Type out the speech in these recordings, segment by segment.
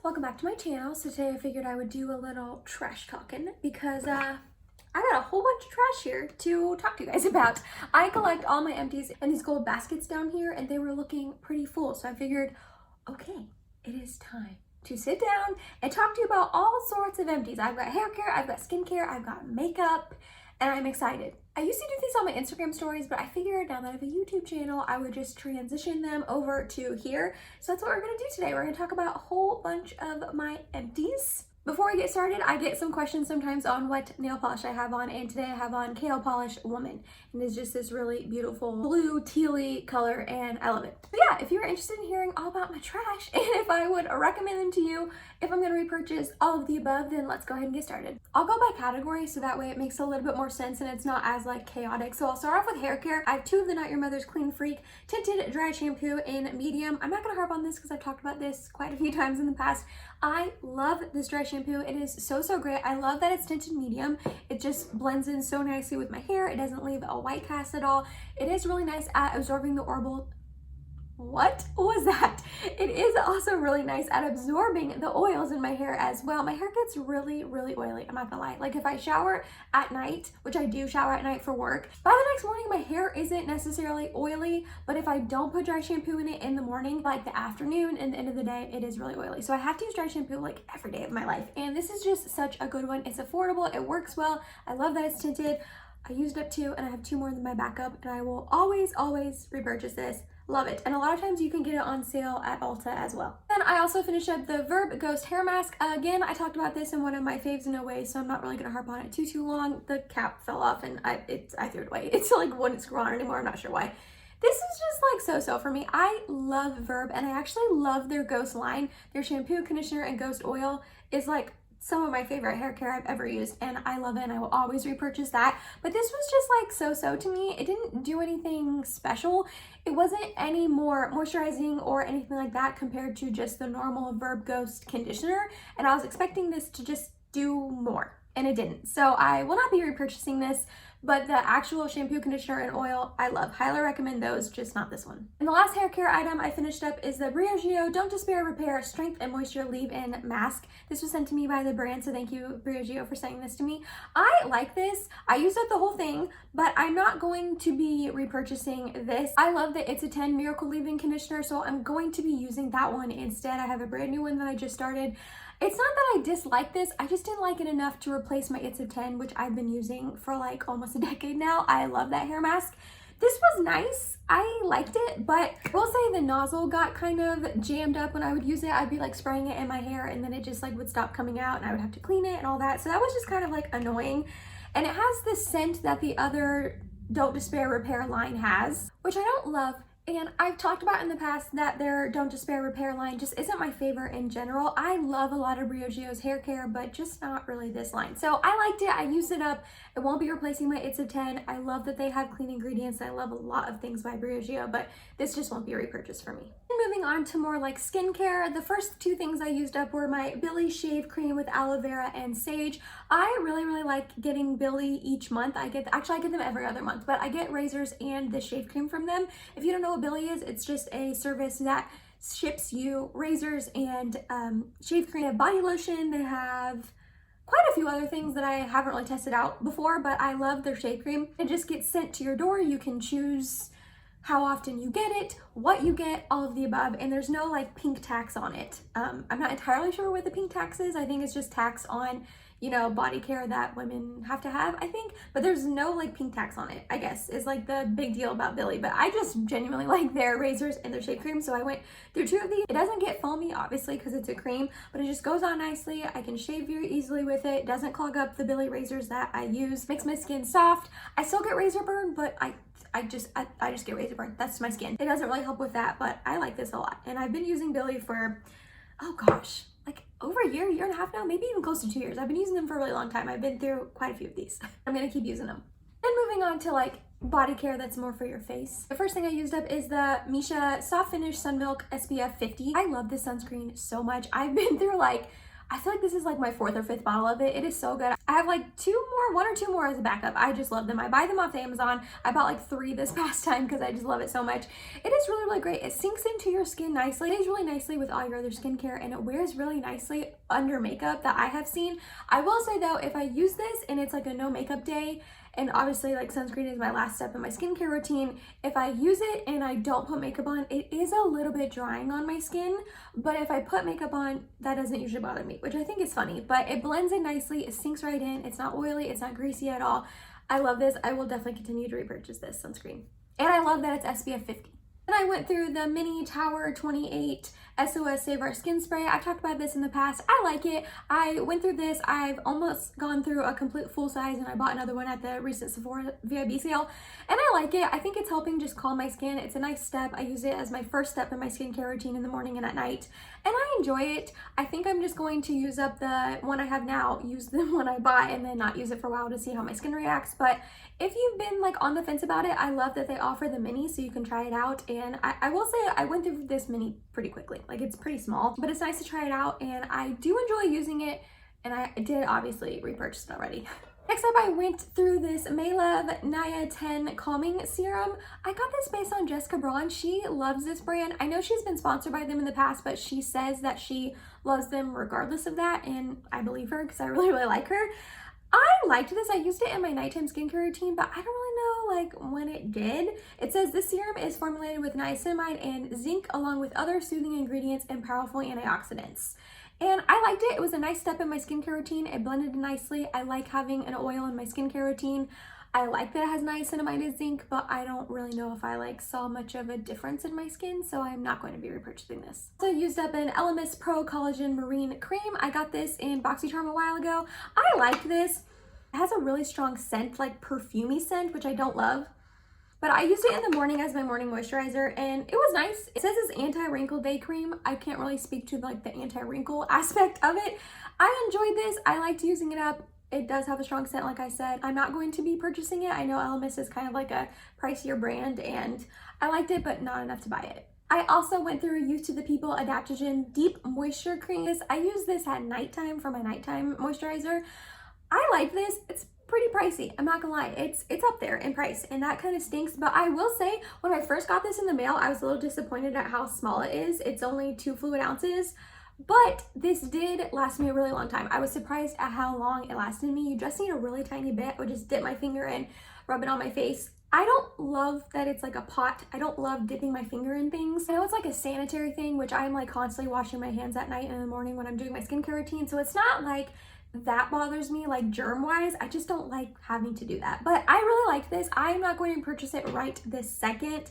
welcome back to my channel. So today I figured I would do a little trash talking because I got a whole bunch of trash here to talk to you guys about. I collect all my empties in these gold baskets down here and they were looking pretty full. So I figured, okay, it is time to sit down and talk to you about all sorts of empties. I've got hair care, I've got skincare, I've got makeup, and I'm excited. I used to do these on my Instagram stories, but I figured now that I have a YouTube channel, I would just transition them over to here. So that's what we're gonna do today. We're gonna talk about a whole bunch of my empties. Before I get started, I get some questions sometimes on what nail polish I have on, and today I have on Nail Polish Woman, and it's just this really beautiful blue tealy color, and I love it. But yeah, if you're interested in hearing all about my trash, and if I would recommend them to you, if I'm gonna repurchase all of the above, then let's go ahead and get started. I'll go by category, so that way it makes a little bit more sense and it's not as like chaotic. So I'll start off with hair care. I have two of the Not Your Mother's Clean Freak Tinted Dry Shampoo in medium. I'm not gonna harp on this because I've talked about this quite a few times in the past. I love this dry shampoo. It is so great. I love that it's tinted medium. It just blends in so nicely with my hair. It doesn't leave a white cast at all. It is really nice at absorbing the oil. What was that? It is also really nice at absorbing the oils in my hair as well. My hair gets really oily, I'm not gonna lie. Like if I shower at night, which I do shower at night for work, by the next morning my hair isn't necessarily oily, but if I don't put dry shampoo in it in the morning, like the afternoon and the end of the day, it is really oily. So I have to use dry shampoo like every day of my life. And this is just such a good one. It's affordable, it works well. I love that it's tinted. I used up two and I have two more in my backup, and I will always repurchase this. Love it. And a lot of times you can get it on sale at Ulta as well. Then I also finished up the Verb Ghost Hair Mask. Again, I talked about this in one of my faves in a way, so I'm not really going to harp on it too long. The cap fell off and I threw it away. It's like wouldn't screw on anymore. I'm not sure why. This is just like so-so for me. I love Verb, and I actually love their Ghost line. Their shampoo, conditioner, and Ghost oil is like some of my favorite hair care I've ever used, and I love it and I will always repurchase that. But this was just like so-so to me. It didn't do anything special. It wasn't any more moisturizing or anything like that compared to just the normal Verb Ghost conditioner, and I was expecting this to just do more, and it didn't. So I will not be repurchasing this, but the actual shampoo, conditioner, and oil, I love. Highly recommend those, just not this one. And the last hair care item I finished up is the Briogeo Don't Despair Repair Strength and Moisture Leave-In Mask. This was sent to me by the brand, so thank you, Briogeo, for sending this to me. I like this. I used up the whole thing, but I'm not going to be repurchasing this. I love the It's a 10 Miracle Leave-In Conditioner, so I'm going to be using that one instead. I have a brand new one that I just started. It's not that I dislike this, I just didn't like it enough to replace my It's a 10, which I've been using for like almost a decade now. I love that hair mask. This was nice, I liked it, but I will say the nozzle got kind of jammed up when I would use it. I'd be like spraying it in my hair and then it just like would stop coming out and I would have to clean it and all that. So that was just kind of like annoying. And it has this scent that the other Don't Despair Repair line has, which I don't love. And I've talked about in the past that their Don't Despair Repair line just isn't my favorite in general. I love a lot of Briogeo's hair care, but just not really this line. So I liked it, I used it up. It won't be replacing my It's a 10. I love that they have clean ingredients. I love a lot of things by Briogeo, but this just won't be a repurchase for me. Moving on to more like skincare, the first two things I used up were my Billie Shave Cream with aloe vera and sage. I really like getting Billie each month. I get them every other month, but I get razors and the shave cream from them. If you don't know what Billie is, it's just a service that ships you razors and shave cream. They have body lotion, they have quite a few other things that I haven't really tested out before, but I love their shave cream. It just gets sent to your door. You can choose how often you get it, what you get, all of the above, and there's no like pink tax on it. I'm not entirely sure what the pink tax is. I think it's just tax on, you know, body care that women have to have, I think, but there's no like pink tax on it, I guess, is like the big deal about Billie. But I just genuinely like their razors and their shave cream, so I went through two of these. It doesn't get foamy, obviously, because it's a cream, but it just goes on nicely. I can shave very easily with it. It doesn't clog up the Billie razors that I use. Makes my skin soft. I still get razor burn, but I just get razor burn. That's my skin. It doesn't really help with that, but I like this a lot. And I've been using Billie for, oh gosh, like over a year and a half now, maybe even close to 2 years. I've been using them for a really long time. I've been through quite a few of these. I'm gonna keep using them. Then moving on to like body care that's more for your face. The first thing I used up is the Misha Soft Finish Sun Milk SPF 50. I love this sunscreen so much. I've been through like I feel like this is like my 4th or 5th bottle of it. It is so good. I have like 1 or 2 more as a backup. I just love them. I buy them off Amazon. I bought like 3 this past time because I just love it so much. It is really, really great. It sinks into your skin nicely. It is really nicely with all your other skincare, and it wears really nicely under makeup that I have seen. I will say though, if I use this and it's like a no makeup day, and obviously like sunscreen is my last step in my skincare routine, if I use it and I don't put makeup on, it is a little bit drying on my skin. But if I put makeup on, that doesn't usually bother me, which I think is funny. But it blends in nicely, it sinks right in, it's not oily, it's not greasy at all. I love this. I will definitely continue to repurchase this sunscreen. And I love that it's SPF 50. Then I went through the Mini Tower 28 SOS Save Our Skin Spray. I've talked about this in the past. I like it. I went through this. I've almost gone through a complete full size, and I bought another one at the recent Sephora VIB sale. And I like it. I think it's helping just calm my skin. It's a nice step. I use it as my first step in my skincare routine in the morning and at night. And I enjoy it. I think I'm just going to use up the one I have now, use the one I bought, and then not use it for a while to see how my skin reacts. But if you've been like on the fence about it, I love that they offer the mini so you can try it out. And I will say I went through this mini pretty quickly. Like, it's pretty small, but it's nice to try it out, and I do enjoy using it, and I did obviously repurchase it already. Next up, I went through this Maylove Nia 10 Calming Serum. I got this based on Jessica Braun. She loves this brand. I know she's been sponsored by them in the past, but she says that she loves them regardless of that, and I believe her because I really, really like her. I liked this. I used it in my nighttime skincare routine, but I don't really know like when it did. It says this serum is formulated with niacinamide and zinc along with other soothing ingredients and powerful antioxidants. And I liked it. It was a nice step in my skincare routine. It blended nicely. I like having an oil in my skincare routine. I like that it has niacinamide and zinc, but I don't really know if I like saw much of a difference in my skin, so I'm not going to be repurchasing this. So I used up an Elemis Pro Collagen Marine Cream. I got this in BoxyCharm a while ago. I liked this. It has a really strong scent, like perfumey scent, which I don't love. But I used it in the morning as my morning moisturizer, and it was nice. It says it's anti-wrinkle day cream. I can't really speak to like the anti-wrinkle aspect of it. I enjoyed this. I liked using it up. It does have a strong scent, like I said. I'm not going to be purchasing it. I know Elemis is kind of like a pricier brand, and I liked it, but not enough to buy it. I also went through Youth to the People Adaptogen Deep Moisture Cream. I use this at nighttime for my nighttime moisturizer. I like this. It's pretty pricey. I'm not gonna lie. It's up there in price, and that kind of stinks. But I will say, when I first got this in the mail, I was a little disappointed at how small it is. It's only 2 fluid ounces. But this did last me a really long time. I was surprised at how long it lasted me. You just need a really tiny bit. I would just dip my finger in, rub it on my face. I don't love that it's like a pot. I don't love dipping my finger in things. I know it's like a sanitary thing, which I'm like constantly washing my hands at night and in the morning when I'm doing my skincare routine. So it's not like that bothers me like germ wise. I just don't like having to do that. But I really like this. I'm not going to purchase it right this second.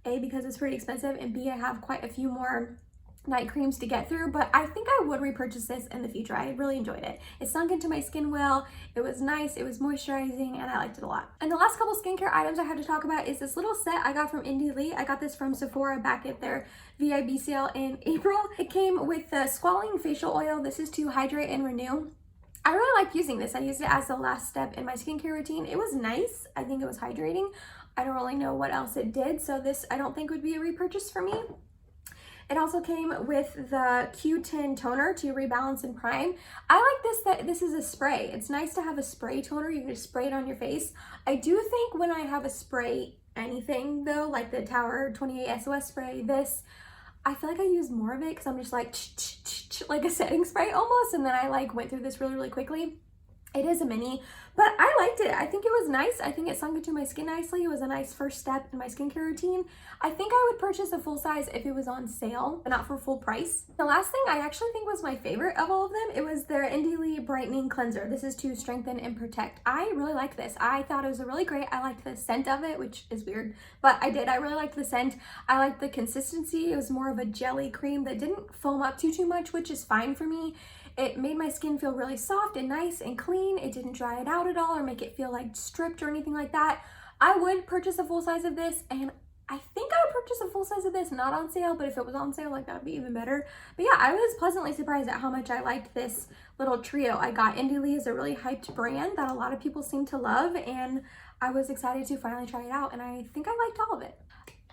A, because it's pretty expensive, and B, I have quite a few more night creams to get through, but I think I would repurchase this in the future. I really enjoyed it. It sunk into my skin well, it was nice, it was moisturizing, and I liked it a lot. And the last couple skincare items I had to talk about is this little set I got from Indie Lee. I got this from Sephora back at their VIB sale in April. It came with the Squalene Facial Oil. This is to hydrate and renew. I really like using this. I used it as the last step in my skincare routine. It was nice. I think it was hydrating. I don't really know what else it did, so this I don't think would be a repurchase for me. It also came with the Q10 toner to rebalance and prime. I like this, that this is a spray. It's nice to have a spray toner. You can just spray it on your face. I do think when I have a spray anything though, like the Tower 28 SOS spray, this, I feel like I use more of it because I'm just like, like a setting spray almost. And then I like went through this really, really quickly. It is a mini, but I liked it. I think it was nice. I think it sunk into my skin nicely. It was a nice first step in my skincare routine. I think I would purchase a full size if it was on sale, but not for full price. The last thing I actually think was my favorite of all of them, it was their Indie Lee Brightening Cleanser. This is to strengthen and protect. I really liked this. I thought it was really great. I liked the scent of it, which is weird, but I did. I really liked the scent. I liked the consistency. It was more of a jelly cream that didn't foam up too much, which is fine for me. It made my skin feel really soft and nice and clean. It didn't dry it out at all or make it feel like stripped or anything like that. I would purchase a full size of this, and I think I would purchase a full size of this, not on sale, but if it was on sale, like that would be even better. But yeah, I was pleasantly surprised at how much I liked this little trio I got. Indie Lee is a really hyped brand that a lot of people seem to love, and I was excited to finally try it out, and I think I liked all of it.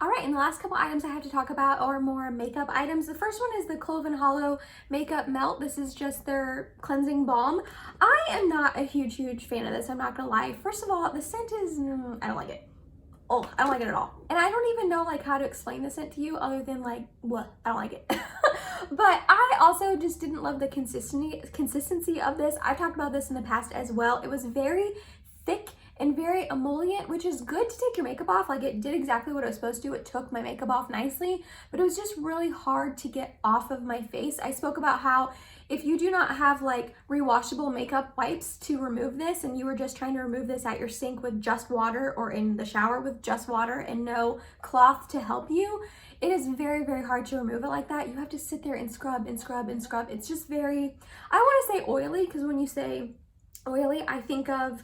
All right, and the last couple items I have to talk about are more makeup items. The first one is the Clove & Hollow Makeup Melt. This is just their cleansing balm. I am not a huge fan of this, I'm not gonna lie. First of all, the scent is, I don't like it. Oh, I don't like it at all. And I don't even know like how to explain the scent to you other than like, what? I don't like it. But I also just didn't love the consistency of this. I've talked about this in the past as well. It was very thick and very emollient, which is good to take your makeup off. Like it did exactly what it was supposed to. It took my makeup off nicely, but it was just really hard to get off of my face. I spoke about how if you do not have like rewashable makeup wipes to remove this and you were just trying to remove this at your sink with just water or in the shower with just water and no cloth to help you, it is very hard to remove it like that. You have to sit there and scrub and scrub and scrub. It's just very, I want to say oily, because when you say oily, I think of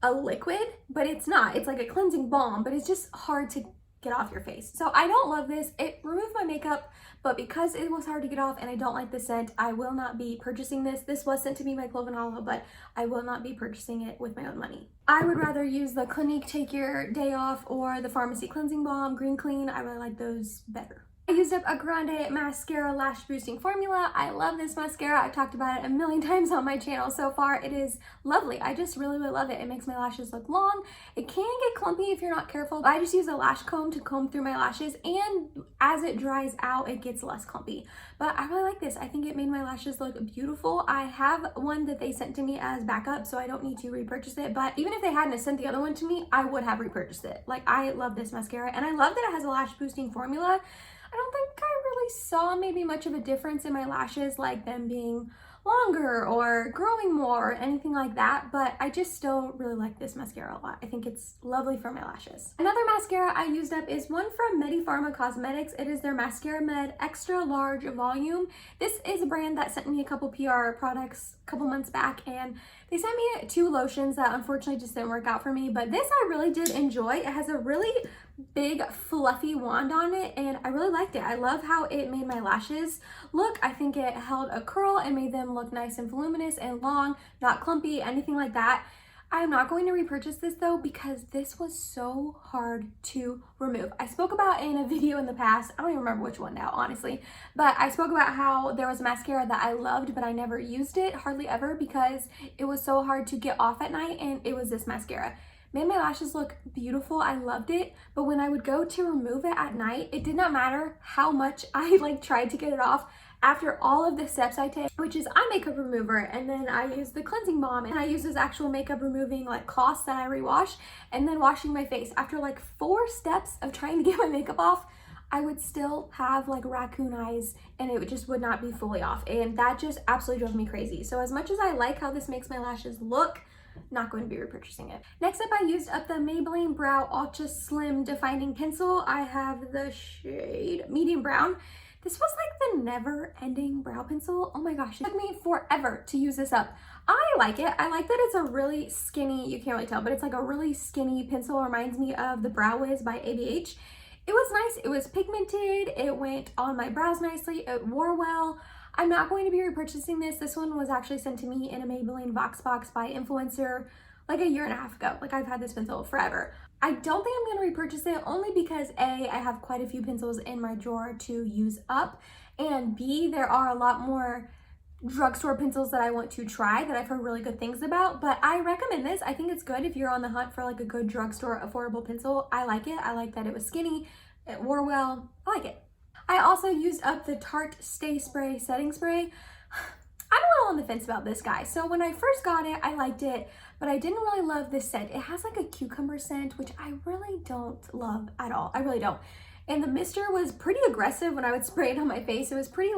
a liquid, but it's not. It's like a cleansing balm, but it's just hard to get off your face. So I don't love this. It removed my makeup, but because it was hard to get off and I don't like the scent, I will not be purchasing this. This was sent to me by Clove & Hollow, but I will not be purchasing it with my own money. I would rather use the Clinique Take Your Day Off or the Pharmacy Cleansing Balm, Green Clean. I really like those better. I used up a Grande Mascara Lash Boosting Formula. I love this mascara. I've talked about it a million times on my channel so far. It is lovely. I just really love it. It makes my lashes look long. It can get clumpy if you're not careful, but I just use a lash comb to comb through my lashes, and as it dries out, it gets less clumpy. But I really like this. I think it made my lashes look beautiful. I have one that they sent to me as backup, so I don't need to repurchase it, but even if they hadn't sent the other one to me, I would have repurchased it. Like, I love this mascara, and I love that it has a lash boosting formula. I don't think I really saw maybe much of a difference in my lashes, like them being longer or growing more or anything like that, but I just still really like this mascara a lot. I think it's lovely for my lashes. Another mascara I used up is one from Medipharma Cosmetics. It is their Mascara Med Extra Large Volume. This is a brand that sent me a couple PR products a couple months back, and they sent me 2 lotions that unfortunately just didn't work out for me, but this I really did enjoy. It has a really big fluffy wand on it, and I really liked it. I love how it made my lashes look. I think it held a curl and made them look nice and voluminous and long, not clumpy, anything like that. I'm not going to repurchase this though, because this was so hard to remove. I spoke about in a video in the past, I don't even remember which one now, honestly, but I spoke about how there was a mascara that I loved, but I never used it, hardly ever, because it was so hard to get off at night, and it was this mascara. Made my lashes look beautiful. I loved it, but when I would go to remove it at night, it did not matter how much I tried to get it off. After all of the steps I take, which is eye makeup remover, and then I use the cleansing balm, and I use this actual makeup removing cloths that I rewash, and then washing my face. After 4 steps of trying to get my makeup off, I would still have raccoon eyes, and it just would not be fully off, and that just absolutely drove me crazy. So as much as I like how this makes my lashes look, not going to be repurchasing it. Next up, I used up the Maybelline Brow Ultra Slim Defining Pencil. I have the shade Medium Brown. This was the never-ending brow pencil. Oh my gosh, it took me forever to use this up. I like it. I like that it's a really skinny, you can't really tell, but it's a really skinny pencil. It reminds me of the Brow Wiz by ABH. It was nice. It was pigmented. It went on my brows nicely. It wore well. I'm not going to be repurchasing this. This one was actually sent to me in a Maybelline Vox Box by Influencer a year and a half ago. I've had this pencil forever. I don't think I'm going to repurchase it, only because A, I have quite a few pencils in my drawer to use up, and B, there are a lot more drugstore pencils that I want to try that I've heard really good things about, but I recommend this. I think it's good if you're on the hunt for a good drugstore affordable pencil. I like it. I like that it was skinny, it wore well. I like it. I also used up the Tarte Stay Spray Setting Spray. I'm a little on the fence about this, guy. So when I first got it, I liked it, but I didn't really love this scent. It has a cucumber scent, which I really don't love at all. I really don't. And the mister was pretty aggressive when I would spray it on my face. It was pretty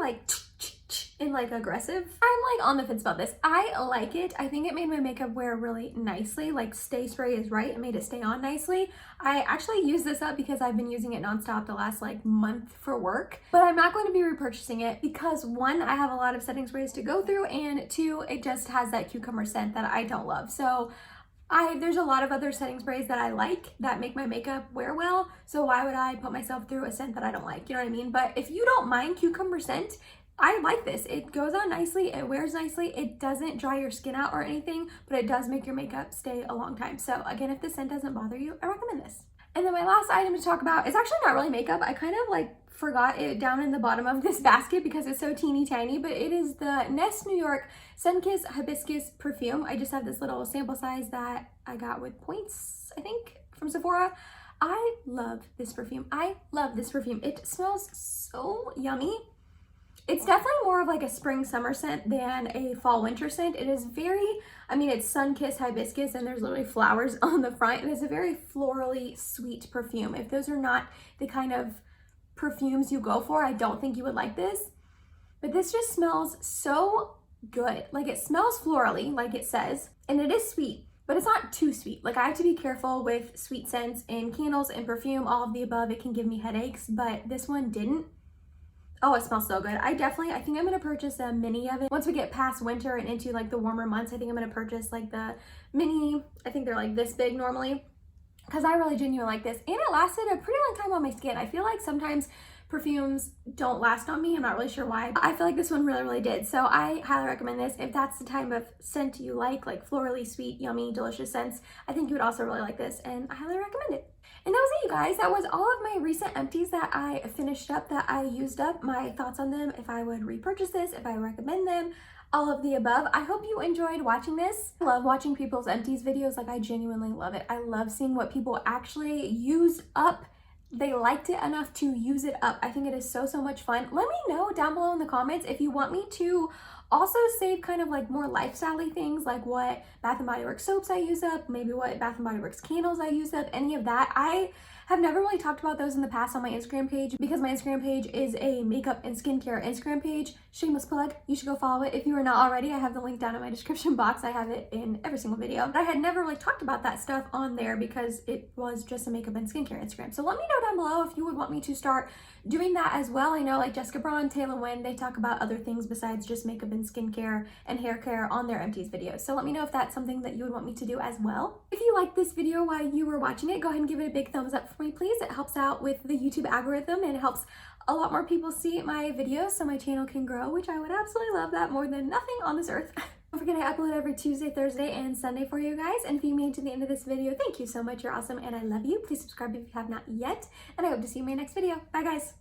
and aggressive. I'm on the fence about this. I like it. I think it made my makeup wear really nicely. Stay Spray is right. It made it stay on nicely. I actually used this up because I've been using it nonstop the last month for work, but I'm not going to be repurchasing it because 1, I have a lot of setting sprays to go through, and 2, it just has that cucumber scent that I don't love. So there's a lot of other setting sprays that I like that make my makeup wear well, so why would I put myself through a scent that I don't like? You know what I mean? But if you don't mind cucumber scent, I like this. It goes on nicely, it wears nicely, it doesn't dry your skin out or anything, but it does make your makeup stay a long time. So again, if the scent doesn't bother you, I recommend this. And then my last item to talk about is actually not really makeup. I kind of like forgot it down in the bottom of this basket because it's so teeny tiny, but it is the Nest New York Sunkissed Hibiscus perfume. I just have this little sample size that I got with points, I think, from Sephora. I love this perfume. I love this perfume. It smells so yummy. It's definitely more of like a spring summer scent than a fall winter scent. It is very, I mean, it's sun-kissed hibiscus and there's literally flowers on the front. It is a very florally sweet perfume. If those are not the kind of perfumes you go for, I don't think you would like this. But this just smells so good. Like, it smells florally, like it says, and it is sweet, but it's not too sweet. Like, I have to be careful with sweet scents in candles and perfume, all of the above. It can give me headaches, but this one didn't. Oh, it smells so good. I think I'm gonna purchase a mini of it. Once we get past winter and into like the warmer months, I think I'm gonna purchase like the mini. I think they're like this big normally, because I really genuinely like this. And it lasted a pretty long time on my skin. I feel like sometimes perfumes don't last on me. I'm not really sure why. I feel like this one really, really did. So I highly recommend this. If that's the type of scent you like florally sweet, yummy, delicious scents, I think you would also really like this, and I highly recommend it. And that was it, you guys. That was all of my recent empties that I finished up, that I used up, my thoughts on them, if I would repurchase this, if I recommend them, all of the above. I hope you enjoyed watching this. I love watching people's empties videos. Like, I genuinely love it. I love seeing what people actually use up. They liked it enough to use it up. I think it is so, so much fun. Let me know down below in the comments if you want me to also save kind of like more lifestyle-y things, like what Bath & Body Works soaps I use up, maybe what Bath & Body Works candles I use up, any of that. I have never really talked about those in the past on my Instagram page because my Instagram page is a makeup and skincare Instagram page. Shameless plug, you should go follow it if you are not already. I have the link down in my description box. I have it in every single video. But I had never really talked about that stuff on there because it was just a makeup and skincare Instagram. So let me know down below if you would want me to start doing that as well. I know like Jessica Braun, Taylor Wynn, they talk about other things besides just makeup and skincare and hair care on their empties videos. So let me know if that's something that you would want me to do as well. If you liked this video while you were watching it, go ahead and give it a big thumbs up for me, please. It helps out with the YouTube algorithm and it helps a lot more people see my videos so my channel can grow, which I would absolutely love that more than nothing on this earth. Don't forget I upload every Tuesday, Thursday, and Sunday for you guys. And if you made it to the end of this video, thank you so much. You're awesome and I love you. Please subscribe if you have not yet. And I hope to see you in my next video. Bye, guys.